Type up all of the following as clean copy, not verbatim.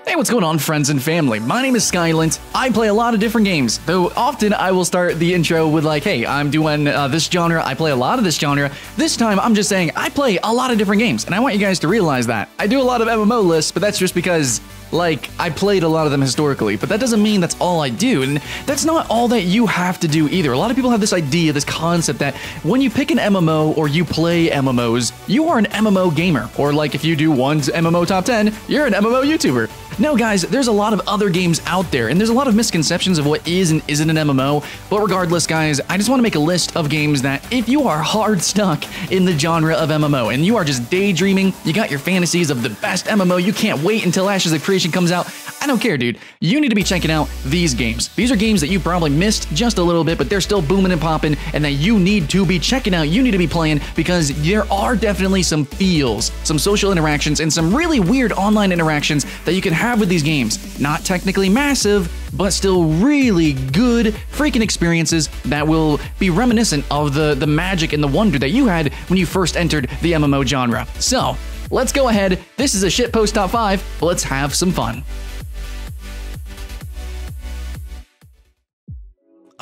Hey, what's going on, friends and family? My name is Skylent. I play a lot of different games, though often I will start the intro with like, hey, I'm doing this genre, I play a lot of this genre. This time, I'm just saying I play a lot of different games, and I want you guys to realize that. I do a lot of MMO lists, but that's just because, like, I played a lot of them historically, but that doesn't mean that's all I do, and that's not all that you have to do either. A lot of people have this idea, this concept that when you pick an MMO or you play MMOs, you are an MMO gamer, or like if you do one's MMO top 10, you're an MMO YouTuber. No, guys, there's a lot of other games out there, and there's a lot of misconceptions of what is and isn't an MMO, but regardless, guys, I just want to make a list of games that if you are hard stuck in the genre of MMO, and you are just daydreaming, you got your fantasies of the best MMO, you can't wait until Ashes of Creation comes out, I don't care, dude. You need to be checking out these games. These are games that you probably missed just a little bit, but they're still booming and popping, and that you need to be checking out, you need to be playing, because there are definitely some feels, some social interactions, and some really weird online interactions that you can have with these games. Not technically massive, but still really good freaking experiences that will be reminiscent of the magic and the wonder that you had when you first entered the MMO genre. So, let's go ahead. This is a shitpost top 5, but let's have some fun.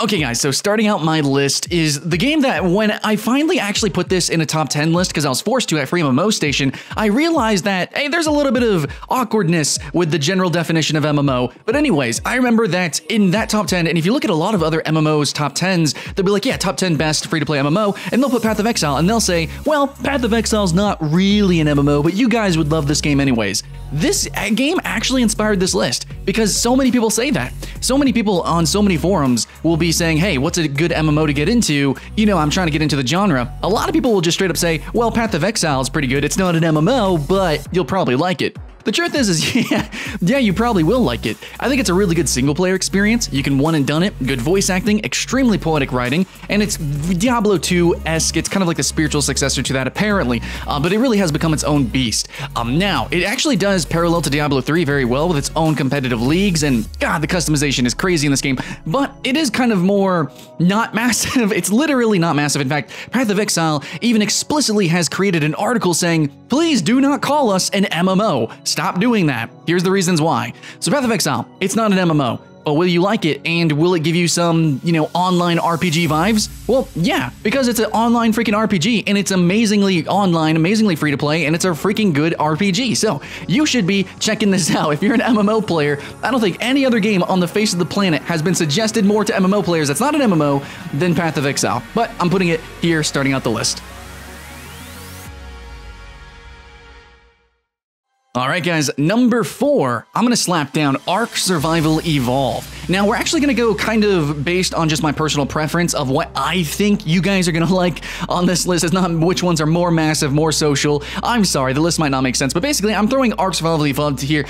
Okay guys, so starting out my list is the game that when I finally actually put this in a top 10 list, because I was forced to at Free MMO Station, I realized that, hey, there's a little bit of awkwardness with the general definition of MMO. But anyways, I remember that in that top 10, and if you look at a lot of other MMOs top 10s, they'll be like, yeah, top 10 best free-to-play MMO, and they'll put Path of Exile, and they'll say, well, Path of Exile's not really an MMO, but you guys would love this game anyways. This game actually inspired this list, because so many people say that. So many people on so many forums will be saying, hey, what's a good MMO to get into? You know, I'm trying to get into the genre. A lot of people will just straight up say, well, Path of Exile is pretty good. It's not an MMO, but you'll probably like it. The truth is yeah, you probably will like it. I think it's a really good single-player experience. You can one and done it, good voice acting, extremely poetic writing, and it's Diablo 2-esque. It's kind of like the spiritual successor to that, apparently, but it really has become its own beast. Now, it actually does parallel to Diablo 3 very well with its own competitive leagues, and God, the customization is crazy in this game, but it is kind of more not massive. It's literally not massive. In fact, Path of Exile even explicitly has created an article saying, please do not call us an MMO. Stop doing that. Here's the reasons why. So Path of Exile, it's not an MMO, but will you like it, and will it give you some, you know, online RPG vibes? Well, yeah, because it's an online freaking RPG, and it's amazingly online, amazingly free to play, and it's a freaking good RPG. So you should be checking this out. If you're an MMO player, I don't think any other game on the face of the planet has been suggested more to MMO players that's not an MMO than Path of Exile. But I'm putting it here, starting out the list. Alright guys, number 4, I'm going to slap down Ark Survival Evolved. Now we're actually going to go kind of based on just my personal preference of what I think you guys are going to like on this list. It's not which ones are more massive, more social. I'm sorry, the list might not make sense, but basically I'm throwing Ark Survival Evolved here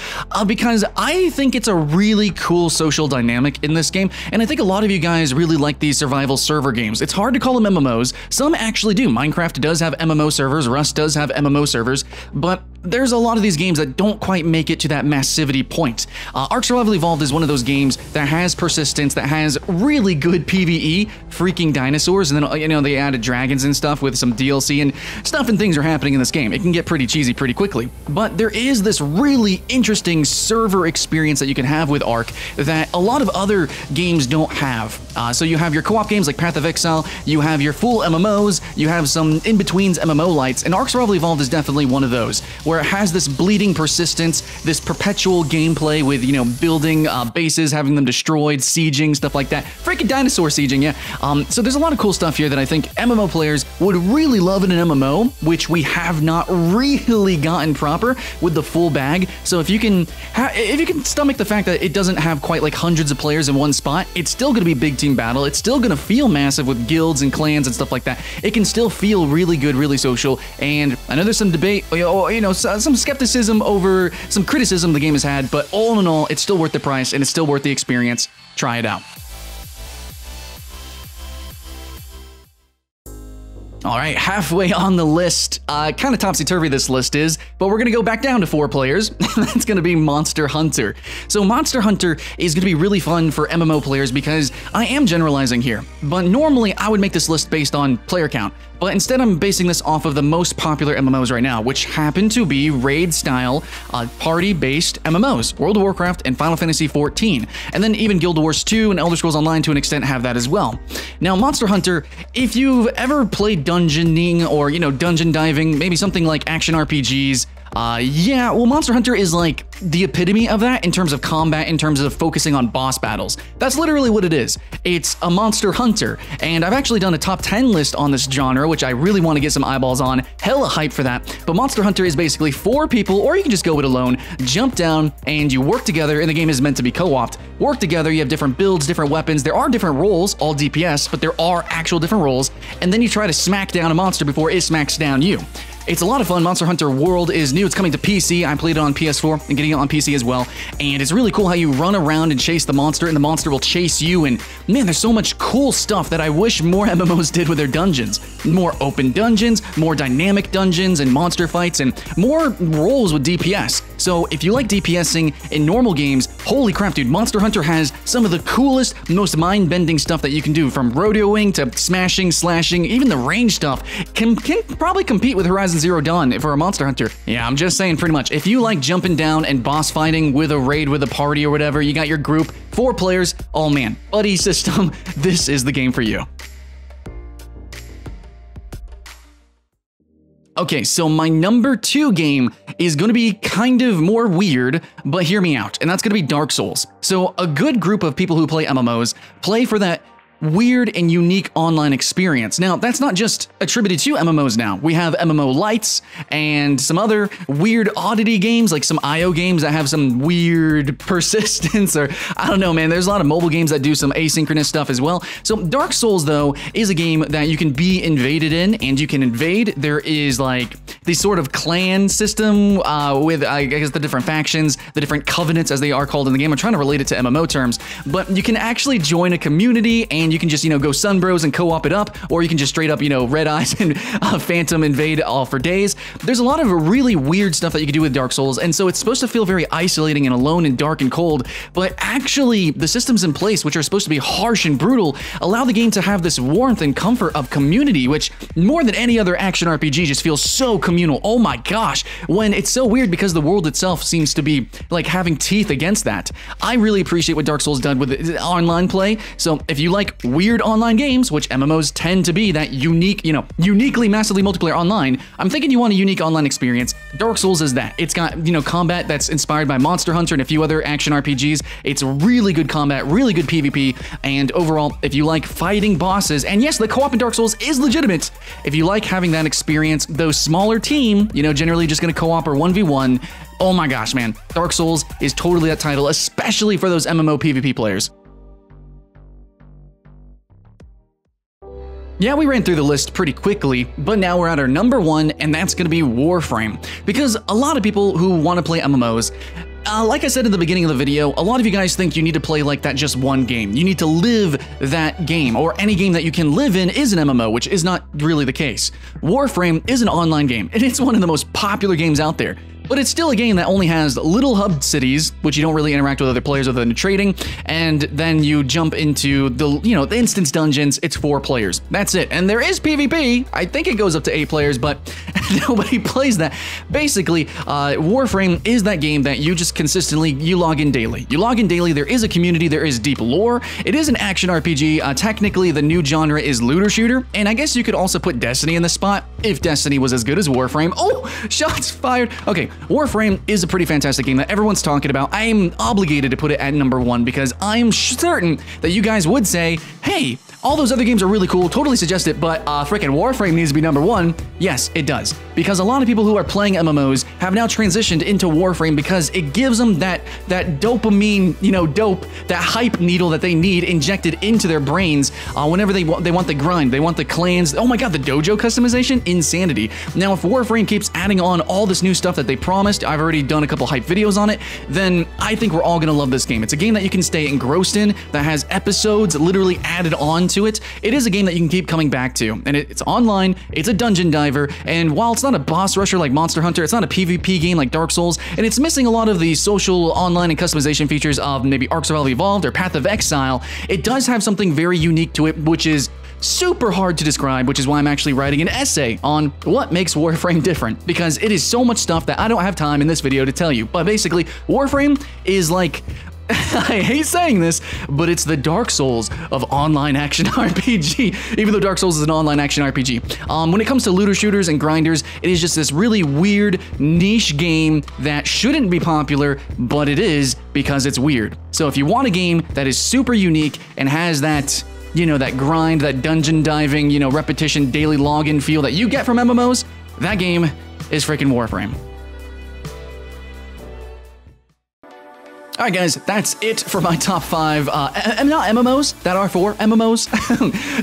because I think it's a really cool social dynamic in this game, and I think a lot of you guys really like these survival server games. It's hard to call them MMOs. Some actually do. Minecraft does have MMO servers, Rust does have MMO servers, but there's a lot of these games that don't quite make it to that massivity point. Ark Survival Evolved is one of those games that has persistence, that has really good PvE, freaking dinosaurs, and then, you know, they added dragons and stuff with some DLC, and stuff and things are happening in this game. It can get pretty cheesy pretty quickly, but there is this really interesting server experience that you can have with Ark that a lot of other games don't have. So you have your co-op games like Path of Exile, you have your full MMOs, you have some in-betweens MMO lights, and Ark Survival Evolved is definitely one of those, where it has this bleeding persistence, this perpetual gameplay with, you know, building bases, having them destroyed, sieging, stuff like that. Freaking dinosaur sieging, yeah. So there's a lot of cool stuff here that I think MMO players would really love in an MMO, which we have not really gotten proper with the full bag. So if you can stomach the fact that it doesn't have quite like hundreds of players in one spot, it's still going to be big team battle. It's still going to feel massive with guilds and clans and stuff like that. It can still feel really good, really social. And I know there's some debate, you know, some skepticism over some criticism the game has had, but all in all, it's still worth the price and it's still worth the experience. Try it out. All right, halfway on the list. Kind of topsy-turvy this list is, but we're going to go back down to 4 players. That's going to be Monster Hunter. So Monster Hunter is going to be really fun for MMO players because I am generalizing here, but normally I would make this list based on player count. but instead I'm basing this off of the most popular MMOs right now, which happen to be raid-style, party-based MMOs, World of Warcraft and Final Fantasy XIV, and then even Guild Wars 2 and Elder Scrolls Online to an extent have that as well. Now, Monster Hunter, if you've ever played dungeoning or, dungeon diving, maybe something like action RPGs, yeah, well, Monster Hunter is like the epitome of that in terms of combat, in terms of focusing on boss battles. That's literally what it is. It's a Monster Hunter, and I've actually done a top 10 list on this genre, which I really want to get some eyeballs on. Hella hype for that. But Monster Hunter is basically 4 people, or you can just go it alone, jump down, and you work together, and the game is meant to be co-opted. Work together, you have different builds, different weapons, there are different roles, all DPS, but there are actual different roles, and then you try to smack down a monster before it smacks down you. It's a lot of fun. Monster Hunter World is new. It's coming to PC. I played it on PS4 and getting it on PC as well. And it's really cool how you run around and chase the monster, and the monster will chase you. And man, there's so much cool stuff that I wish more MMOs did with their dungeons. More open dungeons, more dynamic dungeons and monster fights, and more roles with DPS. So if you like DPSing in normal games, holy crap, dude, Monster Hunter has some of the coolest, most mind-bending stuff that you can do, from rodeoing to smashing, slashing, even the range stuff can probably compete with Horizon Zero Dawn for a Monster Hunter. Yeah, I'm just saying, pretty much. If you like jumping down and boss fighting with a raid, with a party or whatever, you got your group, 4 players, oh man, buddy system, this is the game for you. Okay, so my number 2 game is going to be kind of more weird, but hear me out, and that's going to be Dark Souls. So a good group of people who play MMOs play for that weird and unique online experience. Now, that's not just attributed to MMOs now. We have MMO Lights and some other weird oddity games, like some IO games that have some weird persistence, or I don't know, man. There's a lot of mobile games that do some asynchronous stuff as well. So Dark Souls, though, is a game that you can be invaded in, and you can invade. There is like this sort of clan system with, I guess, the different factions, the different covenants, as they are called in the game. I'm trying to relate it to MMO terms, but you can actually join a community, and you can just, go Sunbros and co-op it up, or you can just straight up, Red Eyes and Phantom invade all for days. There's a lot of really weird stuff that you can do with Dark Souls, and so it's supposed to feel very isolating and alone and dark and cold, but actually the systems in place, which are supposed to be harsh and brutal, allow the game to have this warmth and comfort of community, which more than any other action RPG just feels so communal. Oh my gosh, when it's so weird because the world itself seems to be like having teeth against that. I really appreciate what Dark Souls done with online play, so if you like weird online games, which MMOs tend to be, that unique, uniquely massively multiplayer online, I'm thinking you want a unique online experience. Dark Souls is that. It's got, combat that's inspired by Monster Hunter and a few other action RPGs. It's really good combat, really good PvP, and overall, if you like fighting bosses, and yes, the co-op in Dark Souls is legitimate. If you like having that experience, though smaller team, generally just gonna co-op or 1v1, oh my gosh, man, Dark Souls is totally that title, especially for those MMO PvP players. Yeah, we ran through the list pretty quickly, but now we're at our number 1, and that's going to be Warframe. Because a lot of people who want to play MMOs, like I said in the beginning of the video, a lot of you guys think you need to play like that just one game. You need to live that game, or any game that you can live in is an MMO, which is not really the case. Warframe is an online game, and it's one of the most popular games out there. But it's still a game that only has little hub cities, which you don't really interact with other players other than trading, and then you jump into the, the instance dungeons. It's 4 players. That's it. And there is PvP. I think it goes up to 8 players, but nobody plays that. Basically, Warframe is that game that you just consistently, you log in daily. You log in daily, there is a community, there is deep lore. It is an action RPG. Technically, the new genre is looter shooter, and I guess you could also put Destiny in the spot if Destiny was as good as Warframe. Oh, shots fired. Okay, Warframe is a pretty fantastic game that everyone's talking about. I'm obligated to put it at number 1 because I'm certain that you guys would say, hey, all those other games are really cool, totally suggest it, but frickin' Warframe needs to be number 1. Yes, it does. Because a lot of people who are playing MMOs have now transitioned into Warframe because it gives them that dopamine, dope, that hype needle that they need injected into their brains whenever they want the grind, they want the clans. Oh my god, the dojo customization? Insanity. Now, if Warframe keeps adding on all this new stuff that they promised, I've already done a couple hype videos on it, then I think we're all gonna love this game. It's a game that you can stay engrossed in, that has episodes literally added on to it. It is a game that you can keep coming back to, and it's online, it's a dungeon diver, and while it's not a boss rusher like Monster Hunter, it's not a PvP game like Dark Souls, and it's missing a lot of the social, online, and customization features of maybe Ark Survival Evolved or Path of Exile, it does have something very unique to it, which is super hard to describe, which is why I'm actually writing an essay on what makes Warframe different, because it is so much stuff that I don't have time in this video to tell you. But basically, Warframe is like, I hate saying this, but it's the Dark Souls of online action RPG, even though Dark Souls is an online action RPG. When it comes to looter shooters and grinders, it is just this really weird niche game that shouldn't be popular, but it is because it's weird. So if you want a game that is super unique and has that, you know, that grind, that dungeon diving, you know, repetition, daily login feel that you get from MMOs, that game is freaking Warframe. All right, guys, that's it for my top 5, not MMOs, that are for MMOs.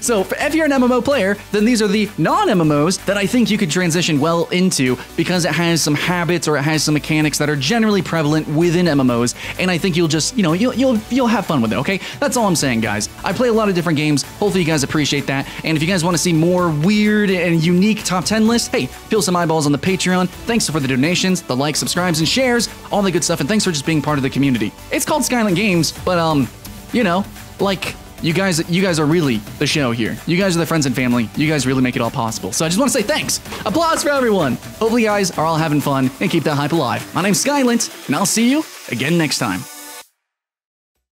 So if you're an MMO player, then these are the non-MMOs that I think you could transition well into, because it has some habits or it has some mechanics that are generally prevalent within MMOs, and I think you'll just, you know, you'll have fun with it, okay? That's all I'm saying, guys. I play a lot of different games. Hopefully you guys appreciate that, and if you guys want to see more weird and unique top 10 lists, hey, peel some eyeballs on the Patreon. Thanks for the donations, the likes, subscribes, and shares, all the good stuff, and thanks for just being part of the community. It's called Skylent Games, but you know, like, you guys are really the show here. You guys are the friends and family. You guys really make it all possible. So I just want to say thanks. Applause for everyone. Hopefully you guys are all having fun and keep that hype alive. My name's Skylent, and I'll see you again next time.